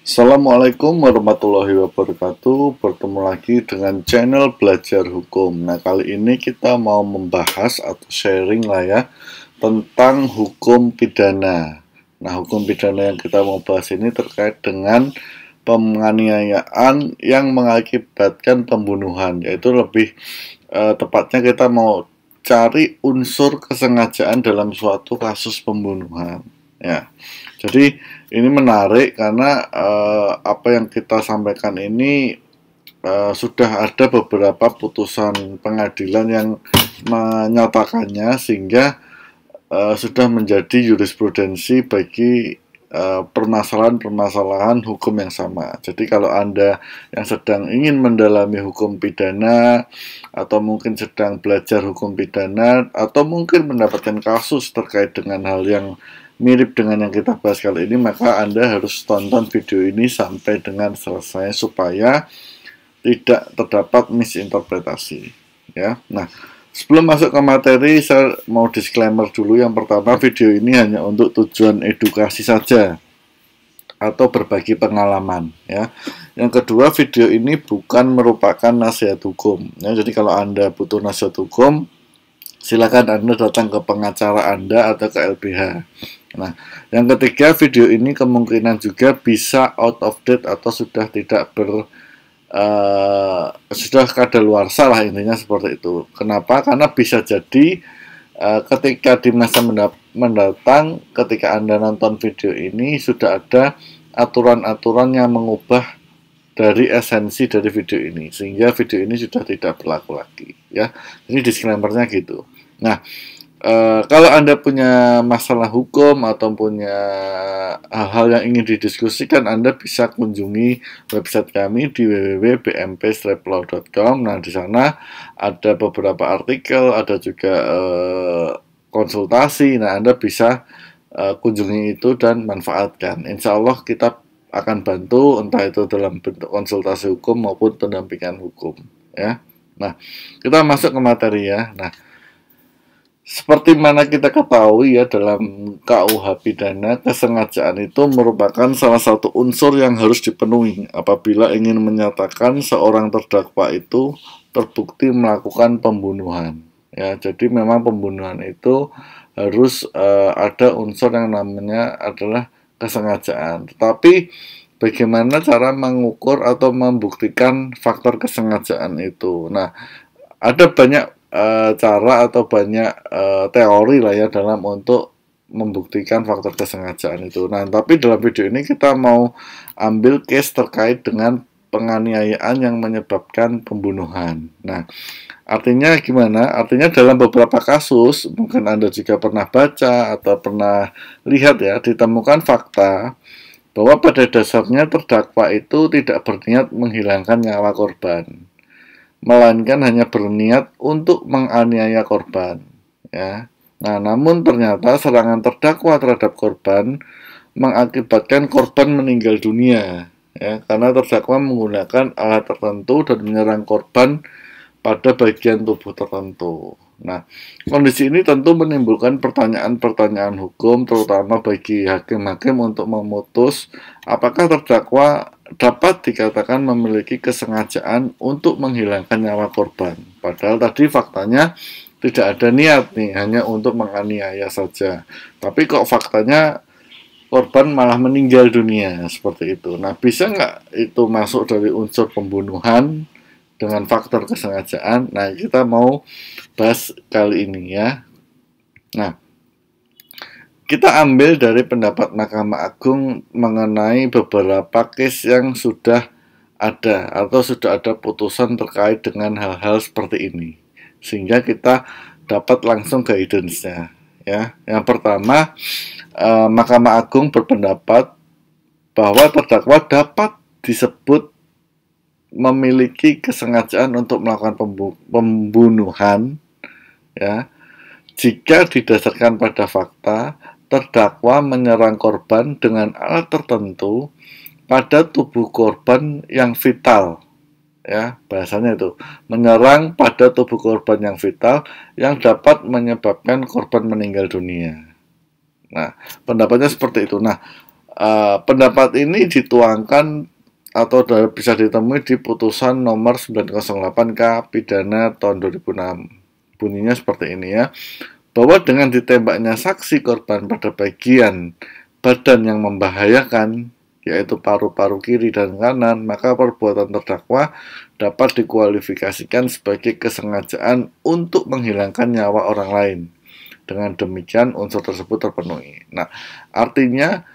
Assalamualaikum warahmatullahi wabarakatuh. Bertemu lagi dengan channel Belajar Hukum. Nah, kali ini kita mau membahas atau sharing lah ya tentang hukum pidana. Nah, hukum pidana yang kita mau bahas ini terkait dengan penganiayaan yang mengakibatkan pembunuhan, yaitu lebih tepatnya kita mau cari unsur kesengajaan dalam suatu kasus pembunuhan. Ya, jadi ini menarik karena apa yang kita sampaikan ini sudah ada beberapa putusan pengadilan yang menyatakannya sehingga sudah menjadi jurisprudensi bagi permasalahan-permasalahan hukum yang sama. Jadi kalau Anda yang sedang ingin mendalami hukum pidana atau mungkin sedang belajar hukum pidana atau mungkin mendapatkan kasus terkait dengan hal yang mirip dengan yang kita bahas kali ini, maka Anda harus tonton video ini sampai dengan selesai supaya tidak terdapat misinterpretasi ya. Nah, sebelum masuk ke materi, saya mau disclaimer dulu. Yang pertama, video ini hanya untuk tujuan edukasi saja atau berbagi pengalaman ya. Yang kedua, video ini bukan merupakan nasihat hukum ya. Jadi kalau Anda butuh nasihat hukum, silakan Anda datang ke pengacara Anda atau ke LBH. Nah, yang ketiga, video ini kemungkinan juga bisa out of date atau sudah tidak sudah kadaluarsa lah, intinya seperti itu. Kenapa? Karena bisa jadi ketika di masa mendatang, ketika Anda nonton video ini sudah ada aturan-aturan yang mengubah dari esensi dari video ini, sehingga video ini sudah tidak berlaku lagi ya. Ini disclaimer-nya gitu. Nah, kalau Anda punya masalah hukum atau punya hal-hal yang ingin didiskusikan, Anda bisa kunjungi website kami di www.bmp-law.com. Nah, di sana ada beberapa artikel, ada juga konsultasi. Nah, Anda bisa kunjungi itu dan manfaatkan. Insya Allah kita akan bantu, entah itu dalam bentuk konsultasi hukum maupun pendampingan hukum ya. Nah, kita masuk ke materi ya. Nah, seperti mana kita ketahui ya, dalam KUH pidana, kesengajaan itu merupakan salah satu unsur yang harus dipenuhi apabila ingin menyatakan seorang terdakwa itu terbukti melakukan pembunuhan ya. Jadi memang pembunuhan itu harus ada unsur yang namanya adalah kesengajaan. Tetapi bagaimana cara mengukur atau membuktikan faktor kesengajaan itu? Nah, ada banyak cara atau banyak teori lah ya dalam untuk membuktikan faktor kesengajaan itu. Nah, tapi dalam video ini kita mau ambil case terkait dengan penganiayaan yang menyebabkan pembunuhan. Nah, artinya gimana? Artinya dalam beberapa kasus, mungkin Anda juga pernah baca atau pernah lihat ya, ditemukan fakta bahwa pada dasarnya terdakwa itu tidak berniat menghilangkan nyawa korban, melainkan hanya berniat untuk menganiaya korban ya. Nah, namun ternyata serangan terdakwa terhadap korban mengakibatkan korban meninggal dunia ya, karena terdakwa menggunakan alat tertentu dan menyerang korban pada bagian tubuh tertentu. Nah, kondisi ini tentu menimbulkan pertanyaan-pertanyaan hukum, terutama bagi hakim-hakim untuk memutus apakah terdakwa dapat dikatakan memiliki kesengajaan untuk menghilangkan nyawa korban. Padahal tadi faktanya tidak ada niat nih, hanya untuk menganiaya saja. Tapi kok faktanya korban malah meninggal dunia seperti itu. Nah, bisa nggak itu masuk dari unsur pembunuhan dengan faktor kesengajaan? Nah, kita mau bahas kali ini ya. Nah, kita ambil dari pendapat Mahkamah Agung mengenai beberapa case yang sudah ada atau sudah ada putusan terkait dengan hal-hal seperti ini, sehingga kita dapat langsung guidance-nya ya. Yang pertama, Mahkamah Agung berpendapat bahwa terdakwa dapat disebut memiliki kesengajaan untuk melakukan pembunuhan ya, jika didasarkan pada fakta terdakwa menyerang korban dengan alat tertentu pada tubuh korban yang vital ya, bahasanya itu menyerang pada tubuh korban yang vital yang dapat menyebabkan korban meninggal dunia. Nah, pendapatnya seperti itu. Nah, Pendapat ini dituangkan atau bisa ditemui di putusan nomor 908K pidana tahun 2006. Bunyinya seperti ini ya, bahwa dengan ditembaknya saksi korban pada bagian badan yang membahayakan, yaitu paru-paru kiri dan kanan, maka perbuatan terdakwa dapat dikualifikasikan sebagai kesengajaan untuk menghilangkan nyawa orang lain. Dengan demikian unsur tersebut terpenuhi. Nah, artinya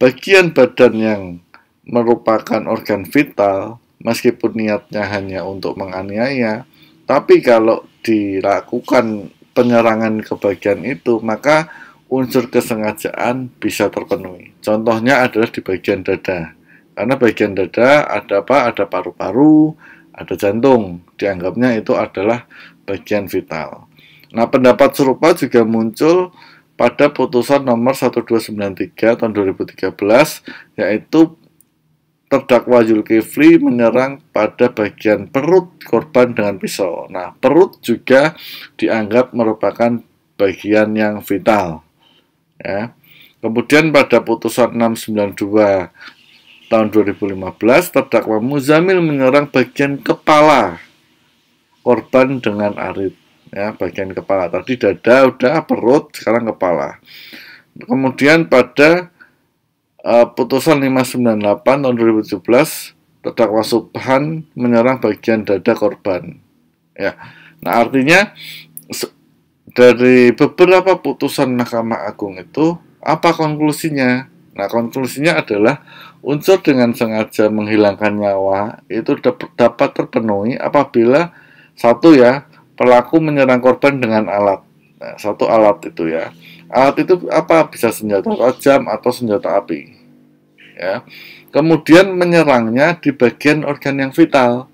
bagian badan yang merupakan organ vital, meskipun niatnya hanya untuk menganiaya, tapi kalau dilakukan penyerangan ke bagian itu, maka unsur kesengajaan bisa terpenuhi. Contohnya adalah di bagian dada. Karena bagian dada ada apa? Ada paru-paru, ada jantung. Dianggapnya itu adalah bagian vital. Nah, pendapat serupa juga muncul pada putusan nomor 1293 tahun 2013, yaitu terdakwa Zulkifli menyerang pada bagian perut korban dengan pisau. Nah, perut juga dianggap merupakan bagian yang vital. Ya. Kemudian pada putusan 692 tahun 2015, terdakwa Muzamil menyerang bagian kepala korban dengan arit. Ya, bagian kepala tadi dada, udah perut, sekarang kepala. Kemudian pada putusan 598 tahun 2017, terdakwa Subhan menyerang bagian dada korban. Ya. Nah, artinya dari beberapa putusan Mahkamah Agung itu apa konklusinya? Nah, konklusinya adalah unsur dengan sengaja menghilangkan nyawa itu dapat terpenuhi apabila satu ya, pelaku menyerang korban dengan alat. Nah, satu alat itu ya. Alat itu apa? Bisa senjata tajam atau senjata api. Ya. Kemudian menyerangnya di bagian organ yang vital,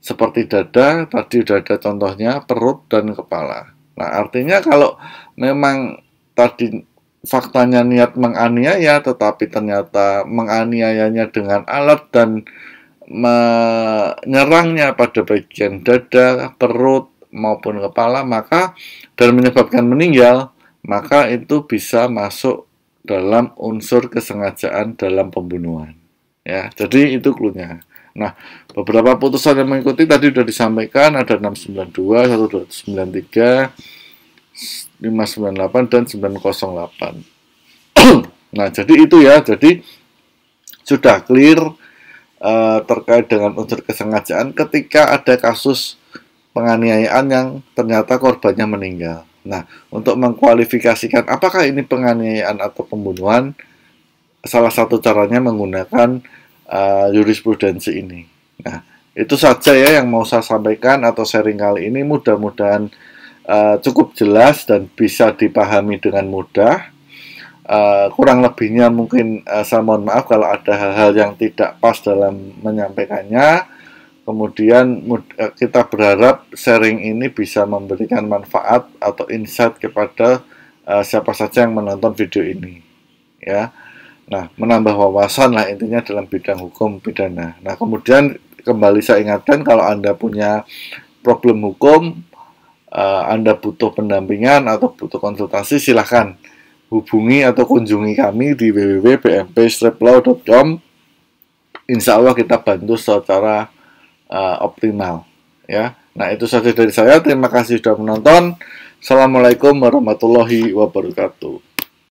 seperti dada, tadi dada contohnya, perut dan kepala. Nah, artinya kalau memang tadi faktanya niat menganiaya, tetapi ternyata menganiayanya dengan alat dan menyerangnya pada bagian dada, perut maupun kepala, maka dan menyebabkan meninggal, maka itu bisa masuk dalam unsur kesengajaan dalam pembunuhan. Ya, jadi itu cluenya. Nah, beberapa putusan yang mengikuti tadi sudah disampaikan, ada 692, 1293, 598 dan 908. Nah, jadi itu ya, jadi sudah clear terkait dengan unsur kesengajaan ketika ada kasus penganiayaan yang ternyata korbannya meninggal. Nah, untuk mengkualifikasikan apakah ini penganiayaan atau pembunuhan, salah satu caranya menggunakan jurisprudensi ini. Nah, itu saja ya yang mau saya sampaikan atau sharing kali ini. Mudah-mudahan cukup jelas dan bisa dipahami dengan mudah. Kurang lebihnya mungkin saya mohon maaf kalau ada hal-hal yang tidak pas dalam menyampaikannya. Kemudian kita berharap sharing ini bisa memberikan manfaat atau insight kepada siapa saja yang menonton video ini. Ya. Nah, menambah wawasan lah intinya dalam bidang hukum pidana. Nah, kemudian kembali saya ingatkan kalau Anda punya problem hukum, Anda butuh pendampingan atau butuh konsultasi, silahkan hubungi atau kunjungi kami di www.bmp-law.com. Insya Allah kita bantu secara optimal. Ya, nah itu saja dari saya. Terima kasih sudah menonton. Assalamualaikum warahmatullahi wabarakatuh.